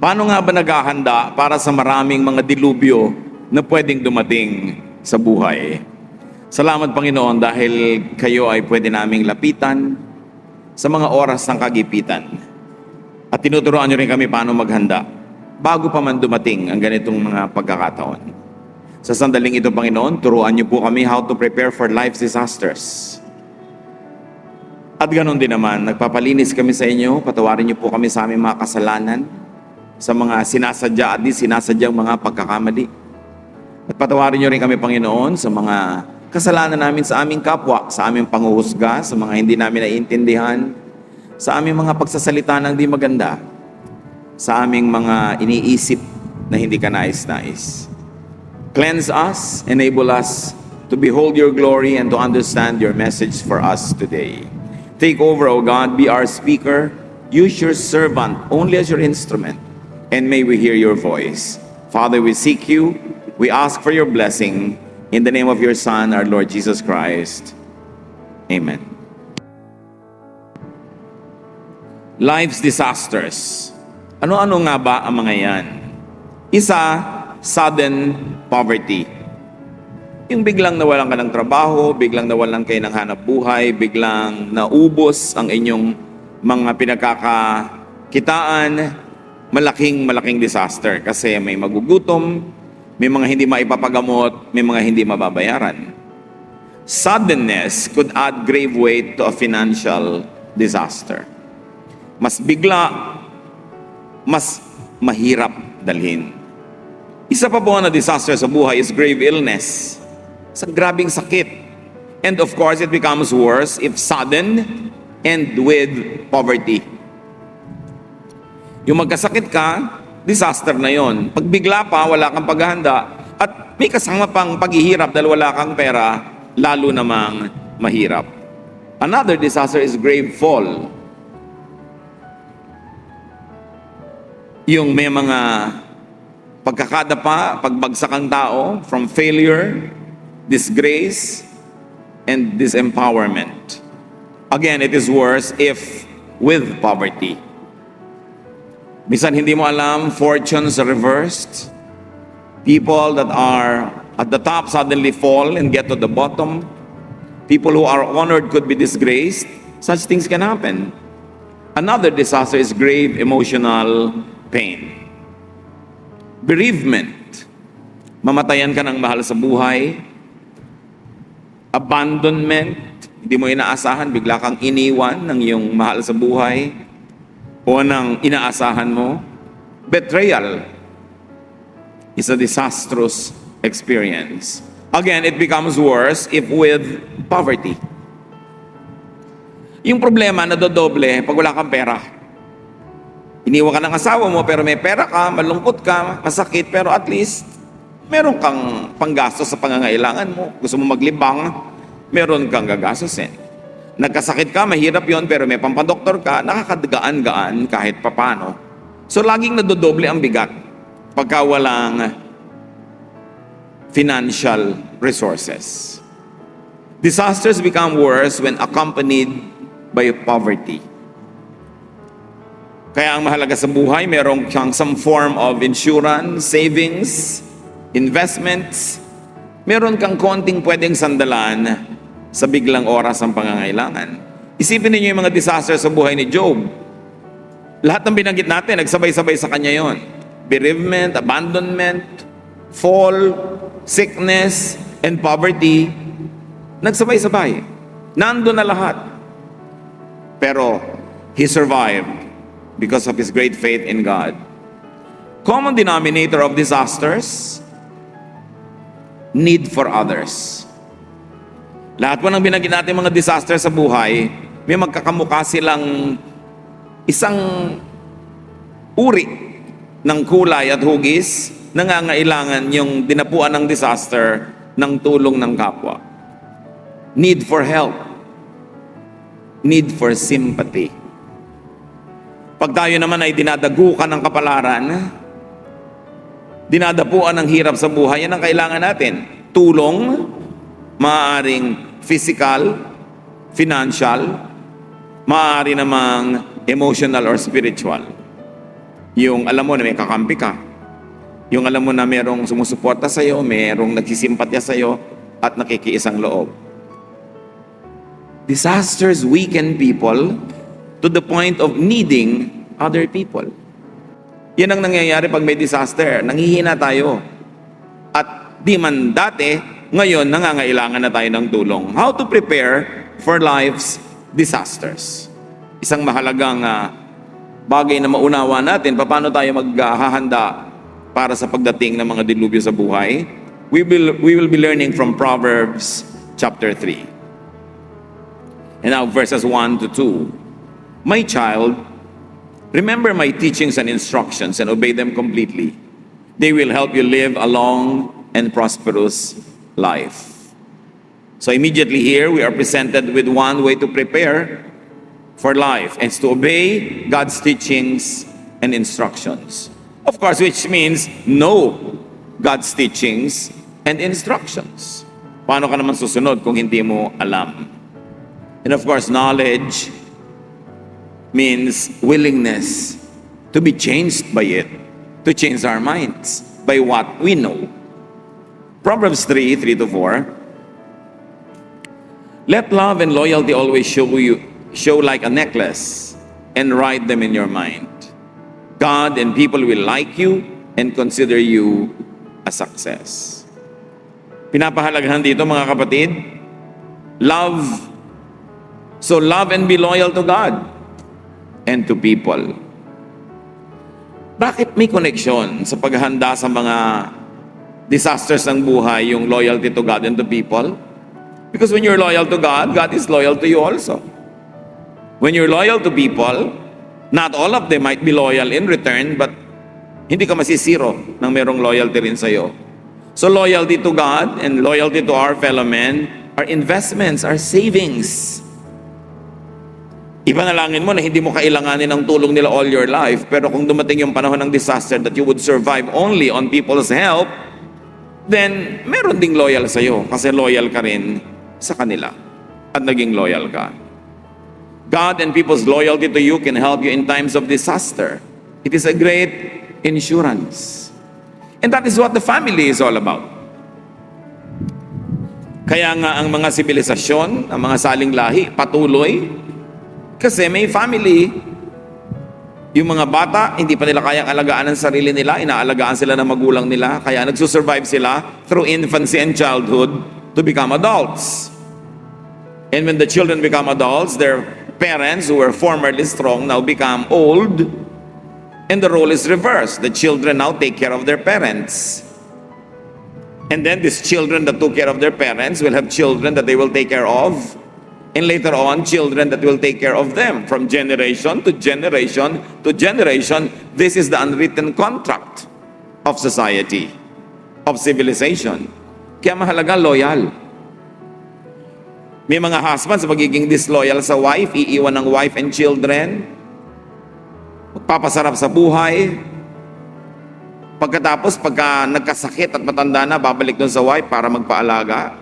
Paano nga ba naghahanda para sa maraming mga dilubyo na pwedeng dumating sa buhay? Salamat Panginoon dahil kayo ay pwede naming lapitan sa mga oras ng kagipitan. At tinuturoan niyo rin kami paano maghanda bago pa man dumating ang ganitong mga pagkakataon. Sa sandaling ito Panginoon, turuan niyo po kami how to prepare for life's disasters. At ganoon din naman, nagpapalinis kami sa inyo, patawarin niyo po kami sa aming mga kasalanan, sa mga sinasadya at di sinasadyang mga pagkakamali. At patawarin niyo rin kami, Panginoon, sa mga kasalanan namin sa aming kapwa, sa aming panghuhusga, sa mga hindi namin naiintindihan, sa aming mga pagsasalita ng di maganda, sa aming mga iniisip na hindi ka nais-nais. Cleanse us, enable us to behold your glory and to understand your message for us today. Take over, O God, be our speaker, use your servant only as your instrument, and may we hear your voice. Father, we seek you. We ask for your blessing in the name of your Son, our Lord Jesus Christ. Amen. Life's disasters. Ano-ano nga ba ang mga yan? Isa, sudden poverty. Yung biglang nawalan ka ng trabaho, biglang nawalan kayo ng hanap buhay, biglang naubos ang inyong mga pinagkakakitaan, malaking disaster kasi may magugutom, may mga hindi maipapagamot, may mga hindi mababayaran. Suddenness could add grave weight to a financial disaster. Mas bigla, mas mahirap dalhin. Isa pa po na disaster sa buhay is grave illness. Sa grabing sakit. And of course, it becomes worse if sudden and with poverty. Yung magkasakit ka, disaster na yon. Pag bigla pa, wala kang paghahanda, at may kasama pang paghihirap dahil wala kang pera, lalo namang mahirap. Another disaster is grave fall. Yung may mga pagkakadapa, pagbagsak ang tao from failure, disgrace, and disempowerment. Again, it is worse if with poverty. Minsan hindi mo alam, fortunes are reversed. People that are at the top suddenly fall and get to the bottom. People who are honored could be disgraced. Such things can happen. Another disaster is grave emotional pain. Bereavement. Mamatayan ka ng mahal sa buhay. Abandonment. Hindi mo inaasahan, bigla kang iniwan ng iyong mahal sa buhay o ng inaasahan mo. Betrayal is a disastrous experience. Again, it becomes worse if with poverty. Yung problema nadodoble pag wala kang pera. Iniwan ka ng asawa mo pero may pera ka, malungkot ka, masakit, pero at least meron kang panggastos sa pangangailangan mo. Gusto mo maglibang, meron kang gagastosin. Nagkasakit ka, mahirap yon, pero may pampadoktor ka, nakakagaan-gaan kahit papano. So laging nadodoble ang bigat pagka walang financial resources. Disasters become worse when accompanied by poverty. Kaya ang mahalaga sa buhay, merong siyang some form of insurance, savings, investments. Meron kang konting pwedeng sandalan sa biglang oras ng pangangailangan. Isipin niyo yung mga disaster sa buhay ni Job. Lahat ng binanggit natin, nagsabay-sabay sa kanya yon. Bereavement, abandonment, fall, sickness, and poverty. Nagsabay-sabay. Nandun na lahat. Pero he survived because of his great faith in God. Common denominator of disasters, need for others. Lahat po ng binanggit natin mga disaster sa buhay, may magkakamukha silang isang uri ng kulay at hugis, nangangailangan yung dinapuan ng disaster ng tulong ng kapwa. Need for help. Need for sympathy. Pag tayo naman ay dinadagukan ng kapalaran, dinadapuan ng hirap sa buhay, yan ang kailangan natin. Tulong, maaaring physical, financial, maaari namang emotional or spiritual. Yung alam mo na may kakampi ka. Yung alam mo na merong sumusuporta sa'yo, merong nagsisimpatya sa'yo, at nakikiisang loob. Disasters weaken people to the point of needing other people. Yan ang nangyayari pag may disaster. Nanghihina tayo. At di man dati, ngayon nangangailangan na tayo ng tulong. How to prepare for life's disasters. Isang mahalagang bagay na maunawa natin, paano tayo maghahanda para sa pagdating ng mga dilubyo sa buhay. We will be learning from Proverbs chapter 3. And now verses 1 to 2. My child, remember my teachings and instructions and obey them completely. They will help you live a long and prosperous life. So immediately here, we are presented with one way to prepare for life, and it's to obey God's teachings and instructions. Of course, which means know God's teachings and instructions. Paano ka naman susunod kung hindi mo alam? And of course, knowledge means willingness to be changed by it, to change our minds by what we know. Proverbs 3:3 to 4. Let love and loyalty always show like a necklace, and write them in your mind. God and people will like you and consider you a success. Pinapahalagahan dito mga kapatid, love. So love and be loyal to God and to people. Bakit may connection sa paghahanda sa mga disasters ng buhay yung loyalty to God and to people? Because when you're loyal to God, God is loyal to you also. When you're loyal to people, not all of them might be loyal in return, but hindi ka masisiro nang merong loyalty rin sa'yo. So loyalty to God and loyalty to our fellow men are investments, are savings. Ipanalangin mo na hindi mo kailanganin ang tulong nila all your life, pero kung dumating yung panahon ng disaster that you would survive only on people's help, then meron ding loyal sa'yo kasi loyal ka rin sa kanila at naging loyal ka. God and people's loyalty to you can help you in times of disaster. It is a great insurance. And that is what the family is all about. Kaya nga ang mga sibilisasyon, ang mga saling lahi, patuloy. Kasi may family. Yung mga bata, hindi pa nila kayang alagaan ang sarili nila, inaalagaan sila ng magulang nila, kaya nagsusurvive sila through infancy and childhood to become adults. And when the children become adults, their parents who were formerly strong now become old, and the role is reversed. The children now take care of their parents. And then these children that took care of their parents will have children that they will take care of, and later on, children that will take care of them. From generation to generation to generation, this is the unwritten contract of society, of civilization. Kaya mahalaga, loyal. May mga husbands magiging disloyal sa wife, iiwan ng wife and children, magpapasarap sa buhay. Pagkatapos, pagka nagkasakit at matanda na, babalik dun sa wife para magpaalaga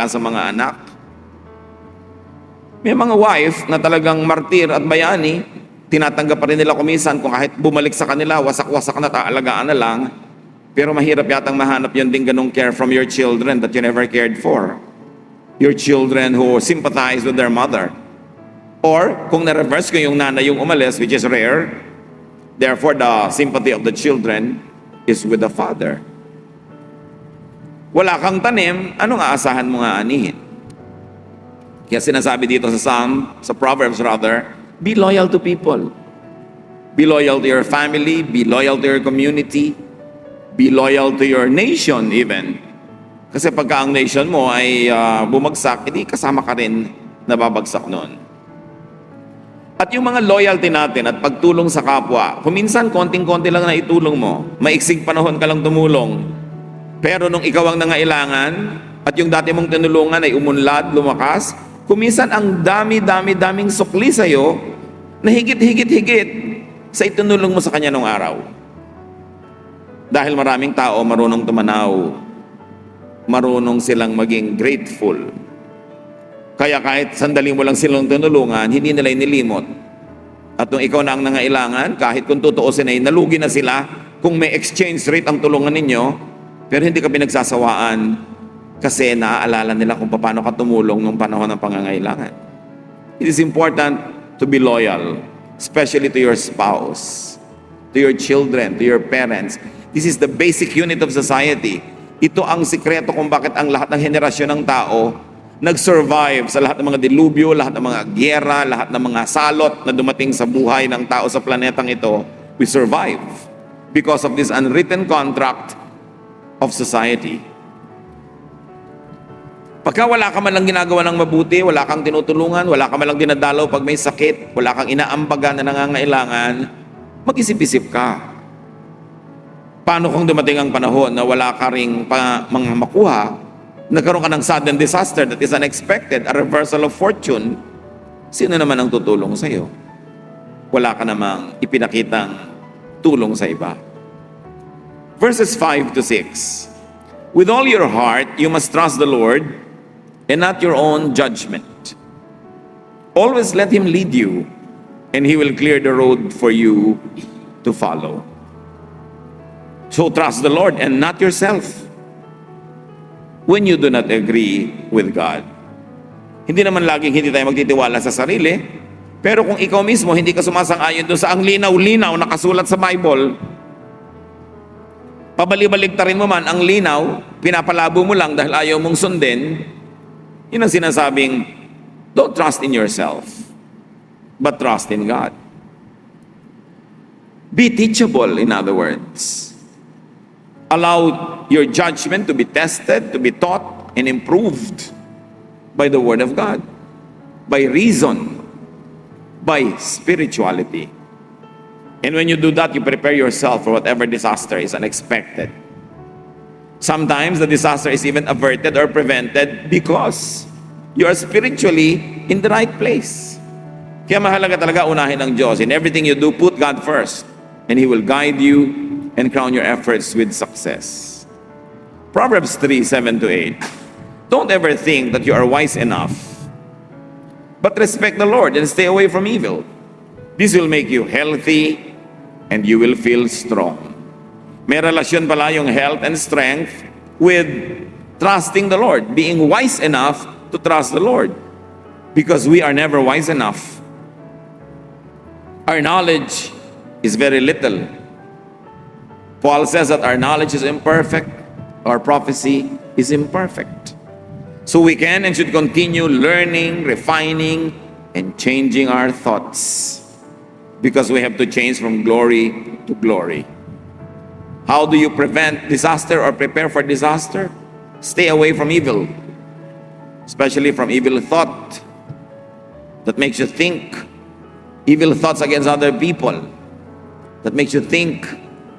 sa mga anak. May mga wife na talagang martir at bayani, tinatanggap pa rin nila kumisan kung kahit bumalik sa kanila, wasak-wasak na, taalagaan na lang. Pero mahirap yatang mahanap yun din ganong care from your children that you never cared for. Your children who sympathize with their mother. Or kung na-reverse ko yung nanay yung umalis, which is rare, therefore the sympathy of the children is with the father. Wala kang tanim, anong aasahan mo nga anihin? Kaya sinasabi dito sa Proverbs rather, be loyal to people. Be loyal to your family, be loyal to your community, be loyal to your nation even. Kasi pagka ang nation mo ay bumagsak, hindi kasama ka rin nababagsak noon. At yung mga loyalty natin at pagtulong sa kapwa, kuminsan konting-konti lang na itulong mo, maiksing panahon ka lang tumulong, pero nung ikaw ang nangailangan at yung dati mong tinulungan ay umunlad, lumakas, kuminsan ang daming sukli sa'yo na higit sa itinulong mo sa kanya nung araw. Dahil maraming tao marunong tumanaw, marunong silang maging grateful. Kaya kahit sandali mo lang silang tinulungan, hindi nila inilimot At nung ikaw na ang nangailangan, kahit kung tutuusin ay nalugi na sila, kung may exchange rate ang tulungan ninyo, pero hindi ka pinagsasawaan kasi naaalala nila kung paano ka tumulong nung panahon ng pangangailangan. It is important to be loyal, especially to your spouse, to your children, to your parents. This is the basic unit of society. Ito ang sikreto kung bakit ang lahat ng henerasyon ng tao nag-survive sa lahat ng mga dilubyo, lahat ng mga gyera, lahat ng mga salot na dumating sa buhay ng tao sa planetang ito. We survive because of this unwritten contract of society. Pagka wala ka man lang ginagawa ng mabuti, wala kang tinutulungan, wala ka man lang dinadalaw pag may sakit, wala kang inaambagan na nangangailangan, mag-isip-isip ka. Paano kung dumating ang panahon na wala ka ring mga makuha, nagkaroon ka ng sudden disaster that is unexpected, a reversal of fortune, sino naman ang tutulong sa iyo? Wala ka namang ipinakitang tulong sa iba. Verses 5 to 6. With all your heart, you must trust the Lord and not your own judgment. Always let Him lead you, and He will clear the road for you to follow. So trust the Lord and not yourself when you do not agree with God. Hindi naman laging hindi tayo magtitiwala sa sarili, pero kung ikaw mismo hindi ka sumasang-ayon doon sa ang linaw-linaw nakasulat sa Bible, pabalik-baliktarin mo man ang linaw, pinapalabo mo lang dahil ayaw mong sundin, yun ang sinasabing, don't trust in yourself, but trust in God. Be teachable, in other words. Allow your judgment to be tested, to be taught, and improved by the Word of God, by reason, by spirituality. And when you do that, you prepare yourself for whatever disaster is unexpected. Sometimes the disaster is even averted or prevented because you are spiritually in the right place. Kaya mahalaga talaga unahin ang Diyos. In everything you do, put God first, and He will guide you and crown your efforts with success. Proverbs 3:7-8. Don't ever think that you are wise enough, but respect the Lord and stay away from evil. This will make you healthy and you will feel strong. May relasyon pala yung health and strength with trusting the Lord, being wise enough to trust the Lord, because we are never wise enough. Our knowledge is very little. Paul says that our knowledge is imperfect, our prophecy is imperfect. So we can and should continue learning, refining, and changing our thoughts, because we have to change from glory to glory. How do you prevent disaster or prepare for disaster? Stay away from evil, especially from evil thought that makes you think, evil thoughts against other people, that makes you think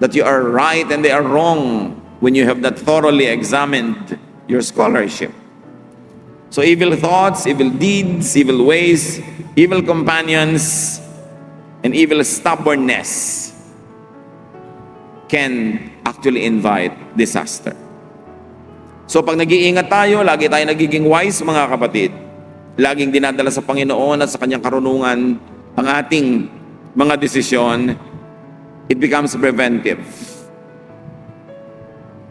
that you are right and they are wrong when you have not thoroughly examined your scholarship. So evil thoughts, evil deeds, evil ways, evil companions, and evil stubbornness can actually invite disaster. So pag nag-iingat tayo, lagi tayo nagiging wise, mga kapatid. Laging dinadala sa Panginoon at sa Kanyang karunungan ang ating mga desisyon, it becomes preventive.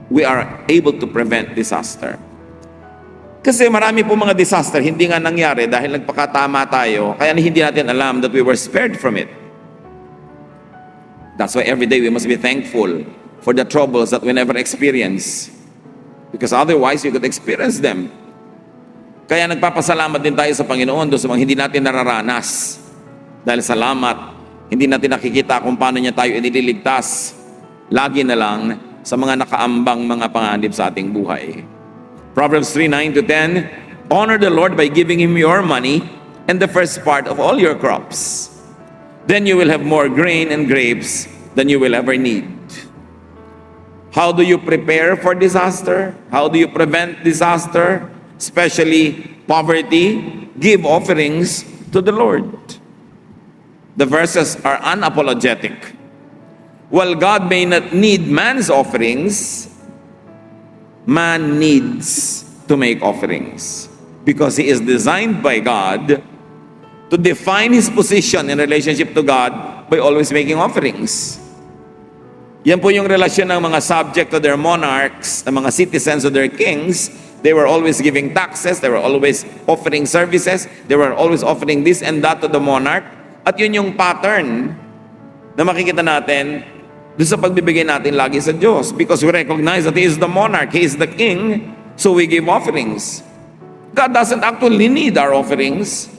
We are able to prevent disaster. Kasi marami po mga disaster, hindi nga nangyari dahil nagpakatama tayo, kaya hindi natin alam that we were spared from it. That's why every day we must be thankful for the troubles that we never experience. Because otherwise, you could experience them. Kaya nagpapasalamat din tayo sa Panginoon doon sa mga hindi natin nararanas. Dahil salamat, hindi natin nakikita kung paano niya tayo inililigtas. Lagi na lang sa mga nakaambang mga panganib sa ating buhay. Proverbs 3:9-10, honor the Lord by giving Him your money and the first part of all your crops. Then you will have more grain and grapes than you will ever need. How do you prepare for disaster? How do you prevent disaster? Especially poverty. Give offerings to the Lord. The verses are unapologetic. While God may not need man's offerings, man needs to make offerings, because he is designed by God to to define his position in relationship to God by always making offerings. Yan po yung relasyon ng mga subject to their monarchs, ng mga citizens to their kings. They were always giving taxes, they were always offering services, they were always offering this and that to the monarch. At yun yung pattern na makikita natin doon sa pagbibigay natin lagi sa Diyos. Because we recognize that He is the monarch, He is the king, so we give offerings. God doesn't actually need our offerings,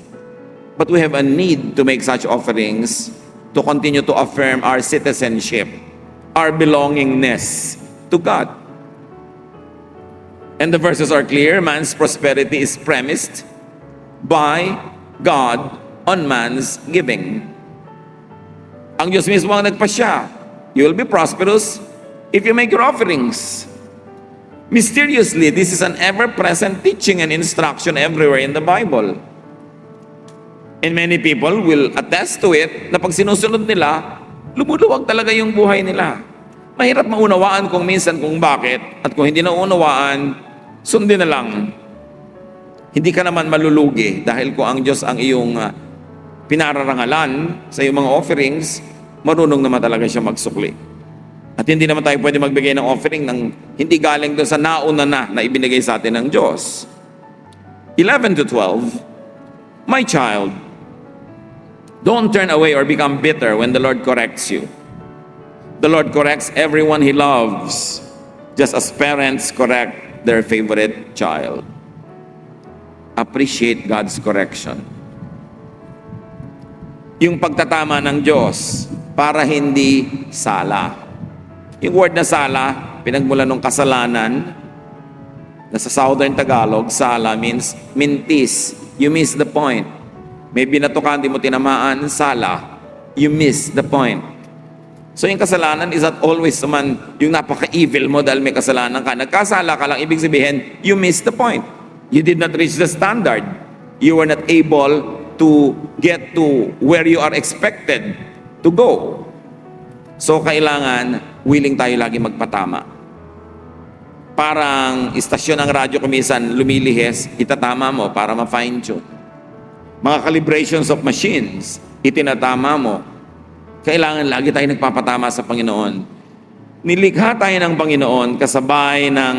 but we have a need to make such offerings to continue to affirm our citizenship, our belongingness to God. And the verses are clear. Man's prosperity is premised by God on man's giving. Ang Diyos mismo ang nagpasya. You will be prosperous if you make your offerings. Mysteriously, this is an ever-present teaching and instruction everywhere in the Bible. And many people will attest to it na pag sinusunod nila, lumuluwag talaga yung buhay nila. Mahirap maunawaan kung minsan kung bakit, at kung hindi na unawaan, sundin na lang. Hindi ka naman malulugi dahil kung ang Diyos ang iyong pinararangalan sa iyong mga offerings, marunong naman talaga siya magsukli. At hindi naman tayo pwede magbigay ng offering ng hindi galing doon sa nauna na ibinigay sa atin ng Diyos. 11 to 12, My child, don't turn away or become bitter when the Lord corrects you. The Lord corrects everyone He loves, just as parents correct their favorite child. Appreciate God's correction. Yung pagtatama ng Diyos para hindi sala. Yung word na sala, pinagmula ng kasalanan, na sa Southern Tagalog, sala means mintis. You miss the point. May binato ka, hindi mo tinamaan, sala. You miss the point. So yung kasalanan is not always naman yung napaka-evil mo dahil may kasalanan ka. Nagkasala ka lang, ibig sabihin, you missed the point. You did not reach the standard. You were not able to get to where you are expected to go. So kailangan, willing tayo lagi magpatama. Parang istasyon ng radyo kumisan lumilihis, itatama mo para ma-fine tune. Mga calibrations of machines, itinatama mo. Kailangan lagi tayo nagpapatama sa Panginoon. Nilikha tayo ng Panginoon kasabay ng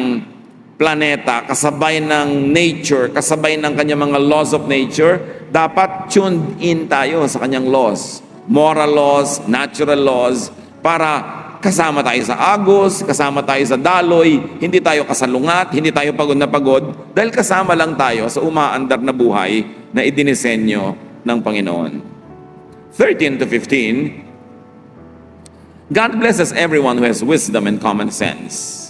planeta, kasabay ng nature, kasabay ng kanyang mga laws of nature. Dapat tuned in tayo sa kanyang laws. Moral laws, natural laws, para kasama tayo sa agos, kasama tayo sa daloy, hindi tayo kasalungat, hindi tayo pagod na pagod, dahil kasama lang tayo sa umaandar na buhay na idinisenyo ng Panginoon. 13 to 15, God blesses everyone who has wisdom and common sense.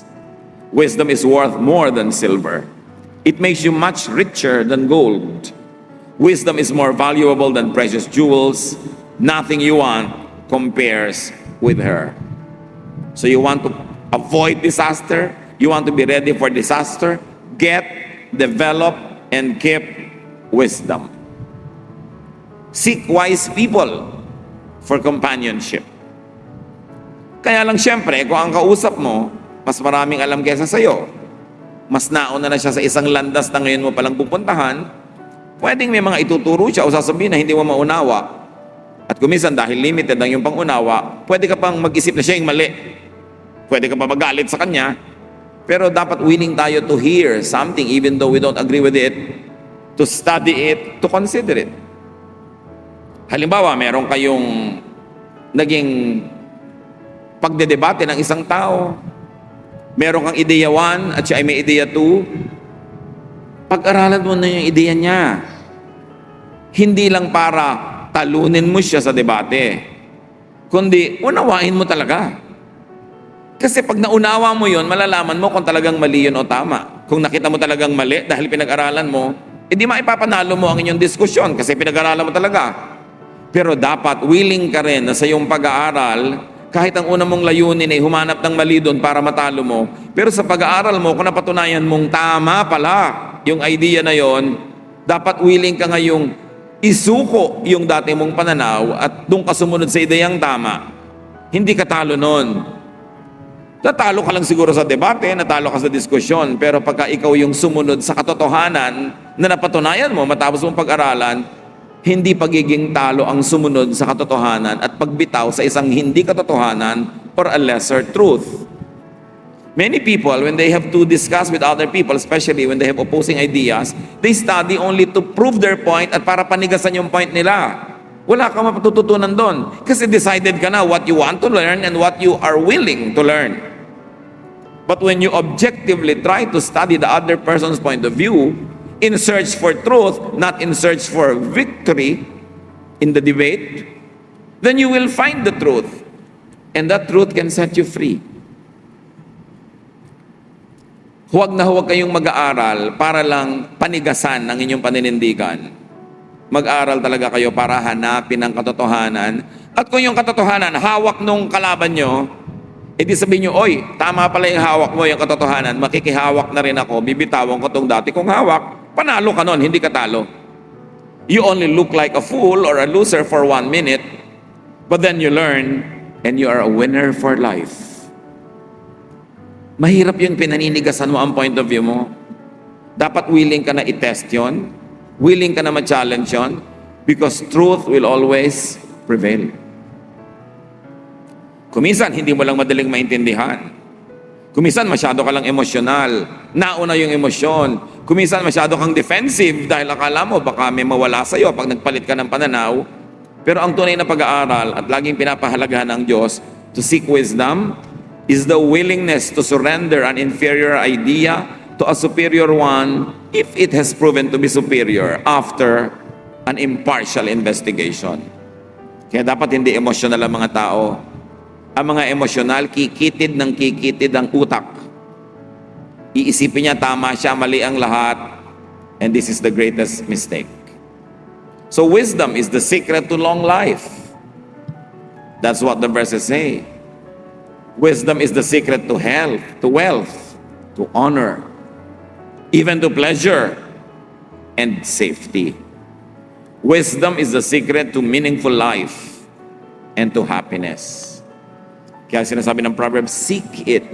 Wisdom is worth more than silver. It makes you much richer than gold. Wisdom is more valuable than precious jewels. Nothing you want compares with her. So you want to avoid disaster? You want to be ready for disaster? Get, develop, and keep wisdom. Seek wise people for companionship. Kaya lang siyempre, kung ang kausap mo, mas maraming alam kaysa sa'yo, mas nauna na siya sa isang landas na ngayon mo palang pupuntahan, pwedeng may mga ituturo siya o sasabihin na hindi mo maunawa. At kuminsan dahil limited ang iyong pangunawa, pwede ka pang mag-isip na siya yung mali. Pwede ka pa magalit sa kanya. Pero dapat willing tayo to hear something even though we don't agree with it, to study it, to consider it. Halimbawa, meron kayong naging pagdedebate ng isang tao. Meron kang ideya 1 at siya ay may ideya 2. Pag-aralan mo na yung ideya niya. Hindi lang para talunin mo siya sa debate, kundi unawain mo talaga. Kasi pag naunawa mo yon, malalaman mo kung talagang mali yun o tama. Kung nakita mo talagang mali dahil pinag-aralan mo, edi maipapanalo mo ang inyong diskusyon kasi pinag-aralan mo talaga. Pero dapat willing ka rin na sa iyong pag-aaral, kahit ang una mong layunin ay humanap ng mali doon para matalo mo, pero sa pag-aaral mo, kung napatunayan mong tama pala yung idea na yon, dapat willing ka ngayong isuko yung dati mong pananaw at doon ka sumunod sa ideyang tama. Hindi ka talo nun. Natalo ka lang siguro sa debate, natalo ka sa diskusyon, pero pagka ikaw yung sumunod sa katotohanan na napatunayan mo matapos mong pag-aralan, hindi pagiging talo ang sumunod sa katotohanan at pagbitaw sa isang hindi katotohanan or a lesser truth. Many people, when they have to discuss with other people, especially when they have opposing ideas, they study only to prove their point at para panigasan yung point nila. Wala kang matututunan doon. Kasi decided ka na what you want to learn and what you are willing to learn. But when you objectively try to study the other person's point of view, in search for truth, not in search for victory in the debate, then you will find the truth. And that truth can set you free. Huwag na huwag kayong mag-aaral para lang panigasan ng inyong paninindigan. Mag-aaral talaga kayo para hanapin ang katotohanan. At kung yung katotohanan, hawak nung kalaban nyo, edi sabihin nyo, oy, tama pala yung hawak mo, yung katotohanan, makikihawak na rin ako, bibitawan ko tong dati kong hawak, panalo ka nun, hindi ka talo. You only look like a fool or a loser for 1 minute, but then you learn, and you are a winner for life. Mahirap yung pinaninigasan mo ang point of view mo. Dapat willing ka na i-test yun. Willing ka na ma-challenge yun. Because truth will always prevail. Kuminsan, hindi mo lang madaling maintindihan. Kuminsan, masyado ka lang emosyonal. Nauna yung emosyon. Kuminsan, masyado kang defensive dahil akala mo baka may mawala sa'yo pag nagpalit ka ng pananaw. Pero ang tunay na pag-aaral at laging pinapahalagahan ng Diyos to seek wisdom is the willingness to surrender an inferior idea to a superior one if it has proven to be superior after an impartial investigation. Kaya dapat hindi emosyonal ang mga tao. Ang mga emosyonal, kikitid ng kikitid ang utak. Iisipin niya tama siya, mali ang lahat. And this is the greatest mistake. So wisdom is the secret to long life. That's what the verses say. Wisdom is the secret to health, to wealth, to honor, even to pleasure and safety. Wisdom is the secret to meaningful life and to happiness. Kaya sinasabi ng Proverbs, seek it.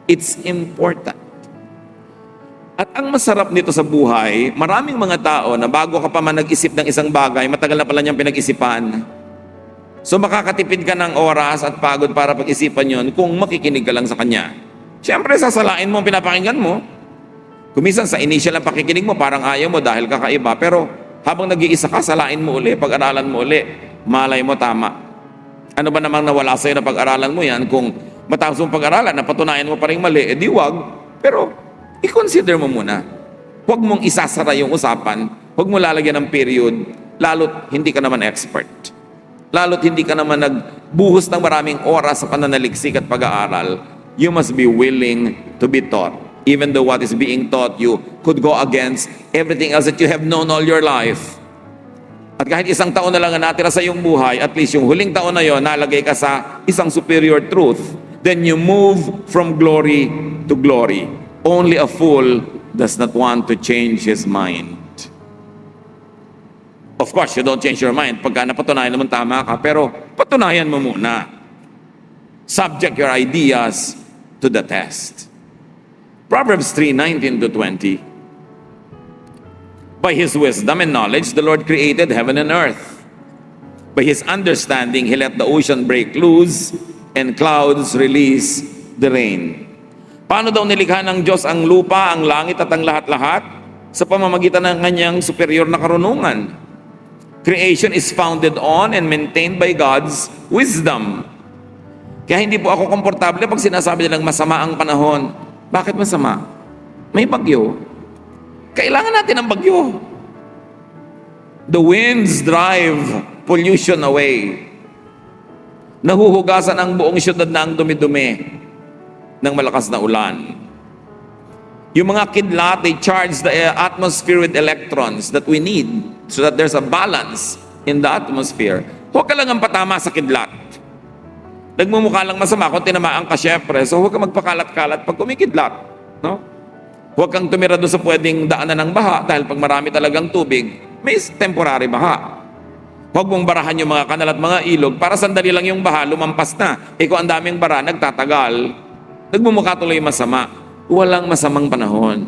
It's important. At ang masarap nito sa buhay, maraming mga tao na bago ka pa man nag-isip ng isang bagay, matagal na pala niyang pinag-isipan. So makakatipid ka ng oras at pagod para pag-isipan yon kung makikinig ka lang sa kanya. Siyempre, sasalain mo ang pinapakinggan mo. Kuminsan sa initial ang pakikinig mo, parang ayaw mo dahil kakaiba. Pero habang nag-iisa ka, salain mo uli, pag-aralan mo uli, malay mo tama. Ano ba namang nawala sa'yo na pag-aralan mo yan? Kung matapos mong pag-aralan, napatunayan mo pa rin mali, edi wag. Pero i-consider mo muna. Huwag mong isasara yung usapan, huwag mo lalagyan ng period, lalo't hindi ka naman expert. Lalo't hindi ka naman nagbuhos ng maraming oras sa pananaliksik at pag-aaral, you must be willing to be taught. Even though what is being taught you could go against everything else that you have known all your life. At kahit isang taon na lang ang natira sa iyong buhay, at least yung huling taon na yon, nalagay ka sa isang superior truth, then you move from glory to glory. Only a fool does not want to change his mind. Of course, you don't change your mind pagka napatunayan naman tama ka, pero patunayan mo muna. Subject your ideas to the test. Proverbs 3:19-20. By His wisdom and knowledge, the Lord created heaven and earth. By His understanding, He let the ocean break loose and clouds release the rain. Paano daw nilikha ng Diyos ang lupa, ang langit at ang lahat-lahat? Sa pamamagitan ng kanyang superior na karunungan. Creation is founded on and maintained by God's wisdom. Kaya hindi po ako komportable pag sinasabi nilang masama ang panahon. Bakit masama? May bagyo. Kailangan natin ng bagyo. The winds drive pollution away. Nahuhugasan ang buong syudad na ang dumi-dumi ng malakas na ulan. Yung mga kidlat, they charge the atmosphere with electrons that we need so that there's a balance in the atmosphere. Huwag ka lang ang patama sa kidlat. Nagmumukha lang masama kung tinamaan ka syempre, so huwag ka magpakalat-kalat pag kumikidlat. No? Huwag kang tumira doon sa pwedeng daanan ng baha dahil pag marami talagang tubig, may temporary baha. Huwag mong barahan yung mga kanal at mga ilog para sandali lang yung baha, lumampas na. Kung ang daming bara, nagtatagal, nagmumukha tuloy masama. Walang masamang panahon.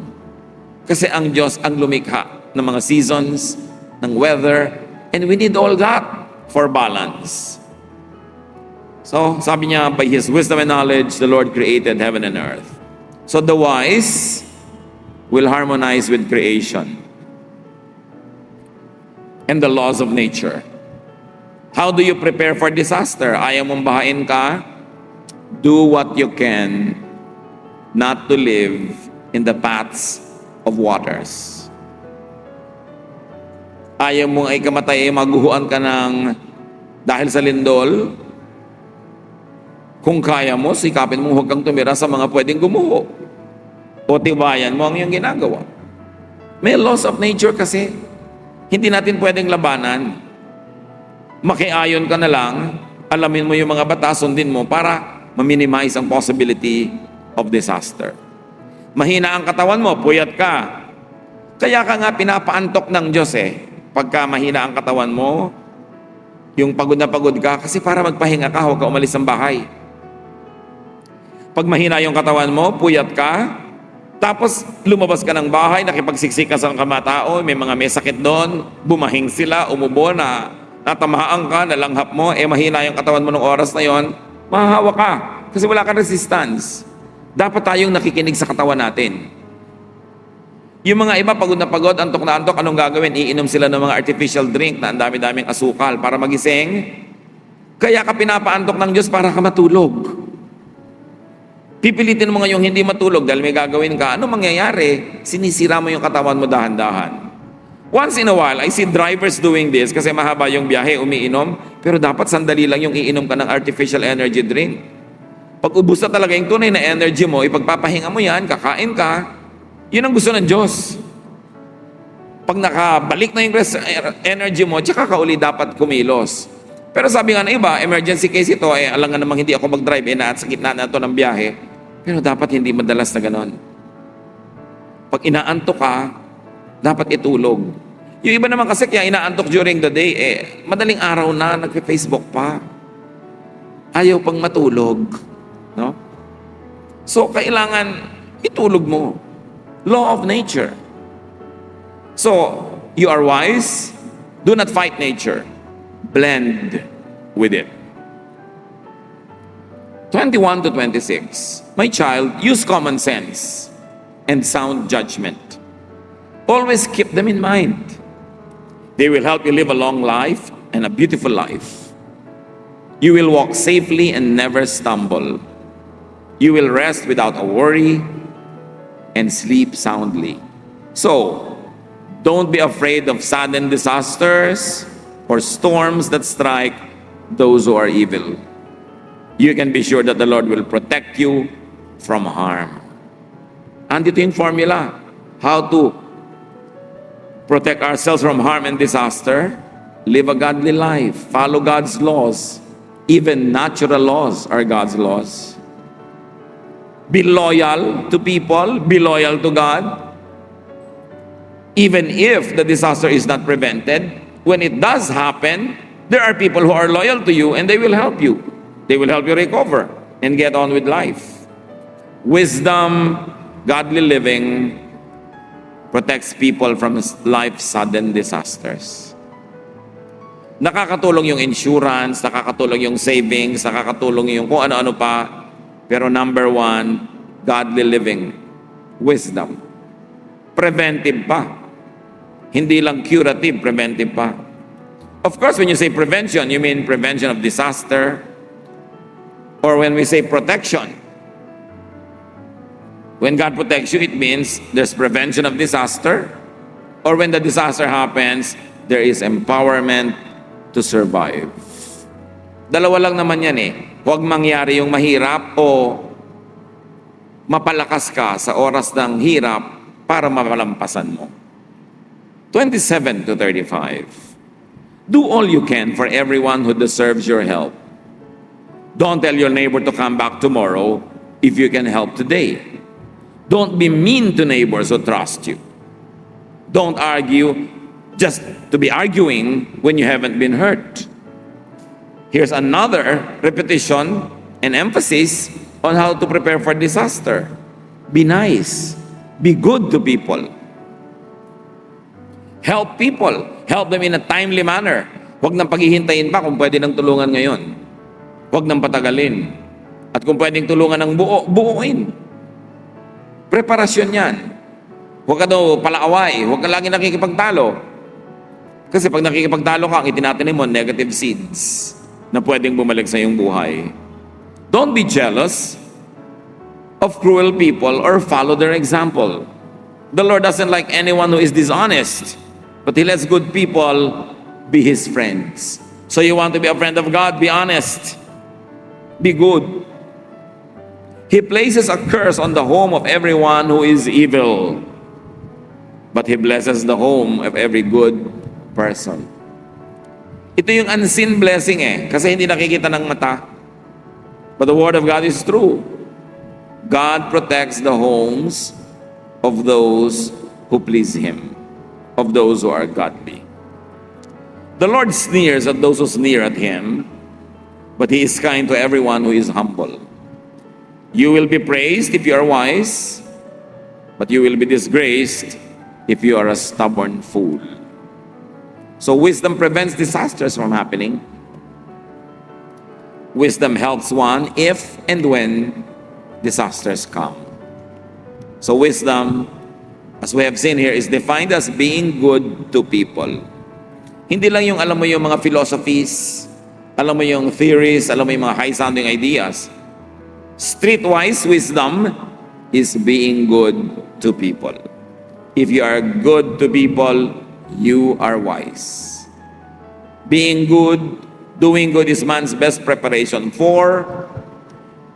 Kasi ang Diyos ang lumikha ng mga seasons, ng weather, And we need all that for balance. So, sabi niya, by His wisdom and knowledge, the Lord created heaven and earth. So the wise will harmonize with creation and the laws of nature. How do you prepare for disaster? Ayaw mong bahain ka? Do what you can not to live in the paths of waters. Ayaw mong ay kamatay, maguhuan ka ng dahil sa lindol. Kung kaya mo, sikapin mong huwag kang tumira sa mga pwedeng gumuho. O tibayan mo ang iyong ginagawa. May laws of nature kasi. Hindi natin pwedeng labanan. Makiayon ka na lang, alamin mo yung mga batas, sundin mo para ma-minimize ang possibility of disaster. Mahina ang katawan mo, puyat ka. Kaya ka nga pinapaantok ng Diyos pagka mahina ang katawan mo, yung pagod na pagod ka, kasi para magpahinga ka, huwag ka umalis ng bahay. Pag mahina yung katawan mo, puyat ka, tapos lumabas ka ng bahay, nakipagsiksik ka sa kamatao, may mga may sakit doon, bumahing sila, umubo na, natamaan ka, nalanghap mo, mahina yung katawan mo ng oras na yon, mahahawa ka, kasi wala kang resistance. Dapat tayong nakikinig sa katawan natin. Yung mga iba, pagod na antok, anong gagawin? Iinom sila ng mga artificial drink na ang dami-daming asukal para magising. Kaya ka pinapaantok ng Diyos para ka matulog. Pipilitin mo ngayong hindi matulog dahil may gagawin ka. Ano mangyayari? Sinisira mo yung katawan mo dahan-dahan. Once in a while, I see drivers doing this kasi mahaba yung biyahe, umiinom. Pero dapat sandali lang yung iinom ka ng artificial energy drink. Pag ubus na talaga yung tunay na energy mo, ipagpapahinga mo yan, kakain ka. Yun ang gusto ng Diyos. Pag nakabalik na yung energy mo, tsaka ka uli dapat kumilos. Pero sabi nga ng iba, emergency case ito, alam nga namang hindi ako mag-drive, at sa gitna na ito ng biyahe. Pero dapat hindi madalas na ganon. Pag inaantok ka, dapat itulog. Yung iba naman kasi kaya inaantok during the day, madaling araw na, nagpe-Facebook pa. Ayaw pang matulog. No? So, kailangan itulog mo. Law of nature. So, you are wise, do not fight nature. Blend with it. 21 to 26. My child, use common sense and sound judgment. Always keep them in mind. They will help you live a long life and a beautiful life. You will walk safely and never stumble. You will rest without a worry and sleep soundly. So, don't be afraid of sudden disasters or storms that strike those who are evil. You can be sure that the Lord will protect you from harm. Andito yung formula. How to protect ourselves from harm and disaster. Live a godly life. Follow God's laws. Even natural laws are God's laws. Be loyal to people. Be loyal to God. Even if the disaster is not prevented, when it does happen, there are people who are loyal to you and they will help you. They will help you recover and get on with life. Wisdom, godly living, protects people from life's sudden disasters. Nakakatulong yung insurance, nakakatulong yung savings, nakakatulong yung kung ano-ano pa. Pero number one, godly living, wisdom. Preventive pa. Hindi lang curative, preventive pa. Of course, when you say prevention, you mean prevention of disaster. Or when we say protection, when God protects you, it means there's prevention of disaster. Or when the disaster happens, there is empowerment to survive. Dalawa lang naman yan Huwag mangyari yung mahirap o mapalakas ka sa oras ng hirap para mapalampasan mo. 27 to 35. Do all you can for everyone who deserves your help. Don't tell your neighbor to come back tomorrow if you can help today. Don't be mean to neighbors who trust you. Don't argue just to be arguing when you haven't been hurt. Here's another repetition and emphasis on how to prepare for disaster. Be nice. Be good to people. Help people. Help them in a timely manner. Huwag nang paghihintayin pa kung pwede nang tulungan ngayon. Huwag nang patagalin. At kung pwedeng tulungan ng buuin. Preparasyon yan. Huwag ka daw palaaway. Huwag ka lagi nakikipagtalo. Kasi pag nakikipagtalo ka, ang itinatanim mo, negative seeds na pwedeng bumalik sa iyong buhay. Don't be jealous of cruel people or follow their example. The Lord doesn't like anyone who is dishonest, but He lets good people be His friends. So you want to be a friend of God? Be honest. Be good. He places a curse on the home of everyone who is evil, but He blesses the home of every good person. Ito yung unseen blessing kasi hindi nakikita ng mata. But the Word of God is true. God protects the homes of those who please Him, of those who are godly. The Lord sneers at those who sneer at Him, but He is kind to everyone who is humble. You will be praised if you are wise, but you will be disgraced if you are a stubborn fool. So wisdom prevents disasters from happening. Wisdom helps one if and when disasters come. So wisdom, as we have seen here, is defined as being good to people. Hindi lang yung alam mo yung mga philosophies, alam mo yung theories, alam mo yung mga high-sounding ideas. Streetwise wisdom is being good to people. If you are good to people, you are wise. Being good, doing good is man's best preparation for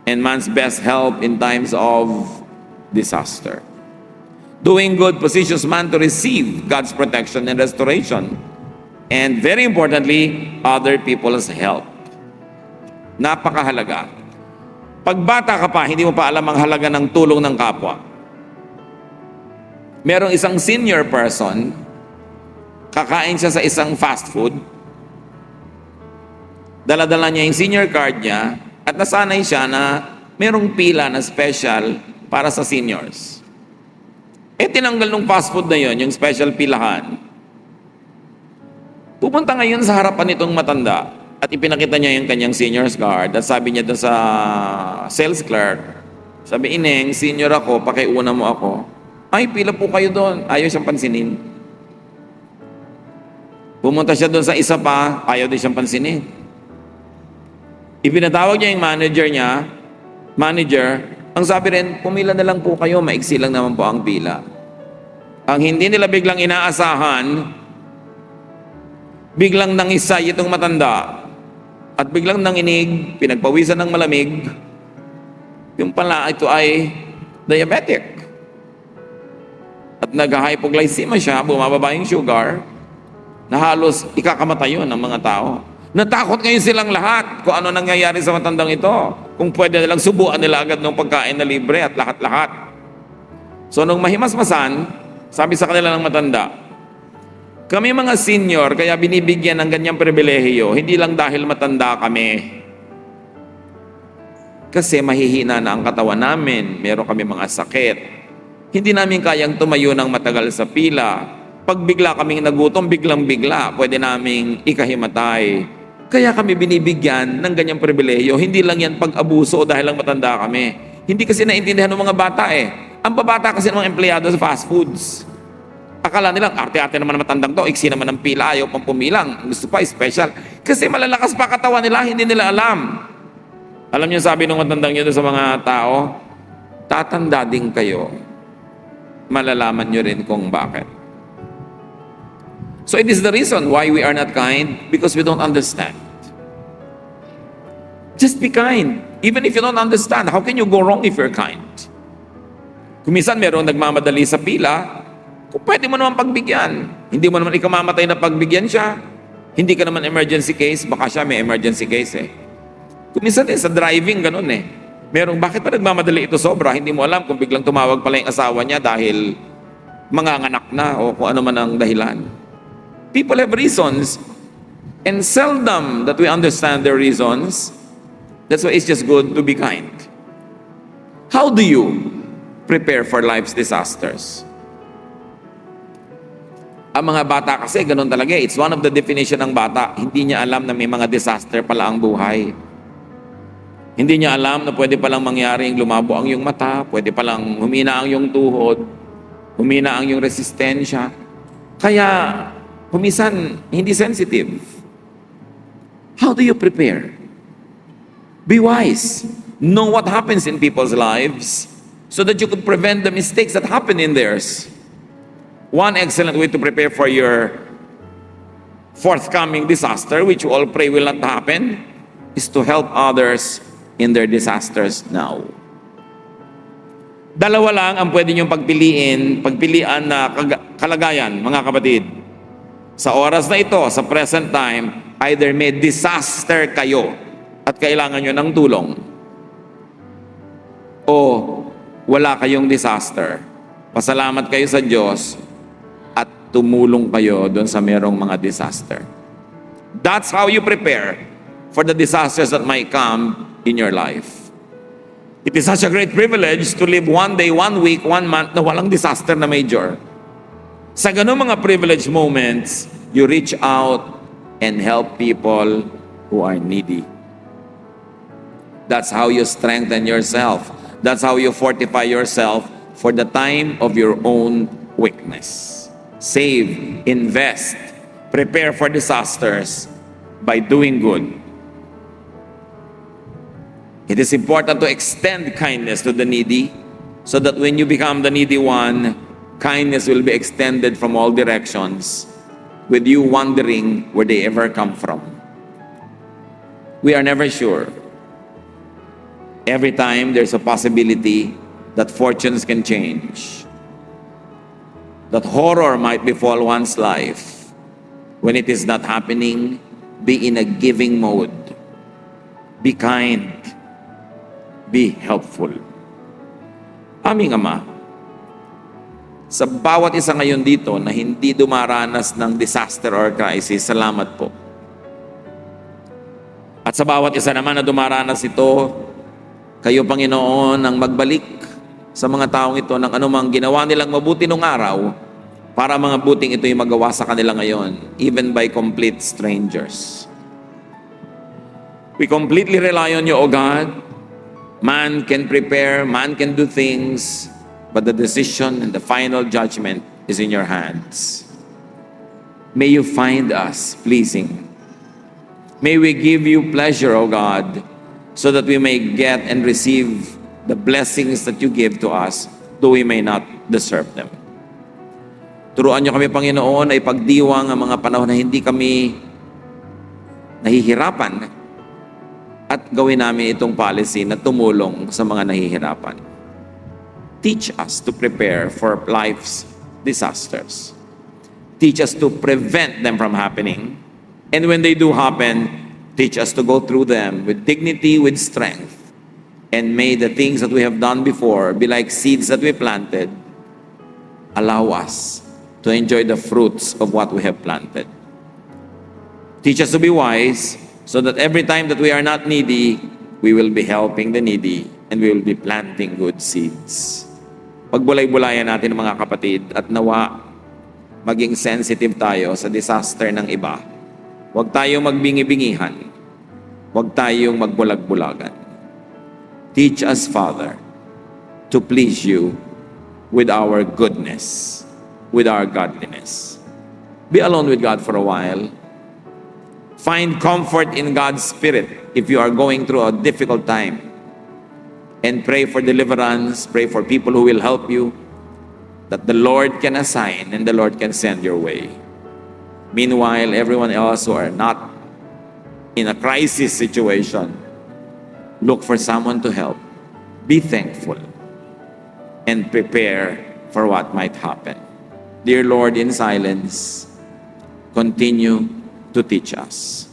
and man's best help in times of disaster. Doing good positions man to receive God's protection and restoration. And very importantly, other people's help. Napakahalaga. Pag bata ka pa, hindi mo pa alam ang halaga ng tulong ng kapwa. Merong isang senior person, kakain siya sa isang fast food, dala-dala niya yung senior card niya, at nasanay siya na merong pila na special para sa seniors. Tinanggal ng fast food na yon, yung special pilahan. Pupunta ngayon sa harapan nitong matanda at ipinakita niya yung kanyang senior's card at sabi niya doon sa sales clerk, sabi, "Ineng, senior ako, pakiuna mo ako." "Ay, pila po kayo doon." Ayaw siyang pansinin. Pumunta siya doon sa isa pa, ayaw din siyang pansinin. Ipinatawag niya yung manager, ang sabi rin, "Pumila na lang po kayo, maiksi lang naman po ang pila." Ang hindi nila biglang inaasahan, biglang nangisay itong matanda at biglang nanginig, pinagpawisan ng malamig, yung pala ito ay diabetic. At nag-hypoglycemia siya, bumababa yung sugar, na halos ikakamatay yun ng mga tao. Natakot ngayon silang lahat kung ano nangyayari sa matandang ito. Kung pwede nilang subuan nila agad ng pagkain na libre at lahat-lahat. So nung mahimasmasan, sabi sa kanila ng matanda, "Kami mga senior, kaya binibigyan ng ganyang pribilehiyo, hindi lang dahil matanda kami. Kasi mahihina na ang katawan namin, meron kami mga sakit. Hindi namin kayang tumayo ng matagal sa pila. Pag bigla kaming nagutom, biglang-bigla, pwede naming ikahimatay. Kaya kami binibigyan ng ganyang pribilehiyo. Hindi lang yan pag-abuso dahil lang matanda kami." Hindi kasi naintindihan ng mga bata Ang babata kasi ng mga empleyado sa fast foods. Akala nilang, arte-arte naman ang matandang to, iksi naman ang pila, ayaw pang pumilang, gusto pa, special. Kasi malalakas pa katawan nila, hindi nila alam. Alam niyo, sabi ng matandang yun sa mga tao, tatanda din kayo, malalaman niyo rin kung bakit. So it is the reason why we are not kind, because we don't understand. Just be kind. Even if you don't understand, how can you go wrong if you're kind? Kung minsan merong nagmamadali sa pila, kung pwede mo naman pagbigyan. Hindi mo naman ikamamatay na pagbigyan siya. Hindi ka naman emergency case, baka siya may emergency case Kung minsan din sa driving, ganun Merong, bakit pa nagmamadali ito sobra? Hindi mo alam kung biglang tumawag pala yung asawa niya dahil manganganak na o kung ano man ang dahilan. People have reasons, and seldom that we understand their reasons. That's why it's just good to be kind. How do you prepare for life's disasters? Ang mga bata kasi, ganun talaga. It's one of the definition ng bata. Hindi niya alam na may mga disaster pala ang buhay. Hindi niya alam na pwede palang mangyari yung lumabo ang iyong mata, pwede palang humina ang iyong tuhod, humina ang iyong resistensya. Kaya, kumisan, hindi sensitive. How do you prepare? Be wise. Know what happens in people's lives so that you could prevent the mistakes that happen in theirs. One excellent way to prepare for your forthcoming disaster, which we all pray will not happen, is to help others in their disasters now. Dalawa lang ang pwede niyong pagpilian na kalagayan, mga kapatid. Sa oras na ito, sa present time, either may disaster kayo at kailangan nyo ng tulong, o wala kayong disaster. Pasalamat kayo sa Diyos at tumulong kayo doon sa merong mga disaster. That's how you prepare for the disasters that might come in your life. It is such a great privilege to live one day, 1 week, 1 month na walang disaster na major. Sa ganung mga privileged moments, you reach out and help people who are needy. That's how you strengthen yourself. That's how you fortify yourself for the time of your own weakness. Save, invest, prepare for disasters by doing good. It is important to extend kindness to the needy so that when you become the needy one, kindness will be extended from all directions with you wondering where they ever come from. We are never sure. Every time there's a possibility that fortunes can change, that horror might befall one's life. When it is not happening, be in a giving mode. Be kind. Be helpful. Aming Ama, sa bawat isa ngayon dito na hindi dumaranas ng disaster or crisis, salamat po. At sa bawat isa naman na dumaranas ito, kayo, Panginoon, ang magbalik sa mga taong ito ng anumang ginawa nilang mabuti nung araw para mga buting ito'y magawa sa kanila ngayon, even by complete strangers. We completely rely on you, O God. Man can prepare, man can do things, but the decision and the final judgment is in your hands. May you find us pleasing. May we give you pleasure, O God, so that we may get and receive the blessings that you give to us, though we may not deserve them. Turuan niyo kami, Panginoon, ay pagdiwang ang mga panahon na hindi kami nahihirapan at gawin namin itong policy na tumulong sa mga nahihirapan. Teach us to prepare for life's disasters. Teach us to prevent them from happening. And when they do happen, teach us to go through them with dignity, with strength. And may the things that we have done before be like seeds that we planted. Allow us to enjoy the fruits of what we have planted. Teach us to be wise so that every time that we are not needy, we will be helping the needy and we will be planting good seeds. Pagbulay-bulayan natin, mga kapatid, at nawa maging sensitive tayo sa disaster ng iba. Huwag tayong magbingi-bingihan. Huwag tayong magbulag-bulagan. Teach us, Father, to please you with our goodness, with our godliness. Be alone with God for a while. Find comfort in God's Spirit if you are going through a difficult time. And pray for deliverance, pray for people who will help you, that the Lord can assign and the Lord can send your way. Meanwhile, everyone else who are not in a crisis situation, look for someone to help. Be thankful and prepare for what might happen. Dear Lord, in silence, continue to teach us.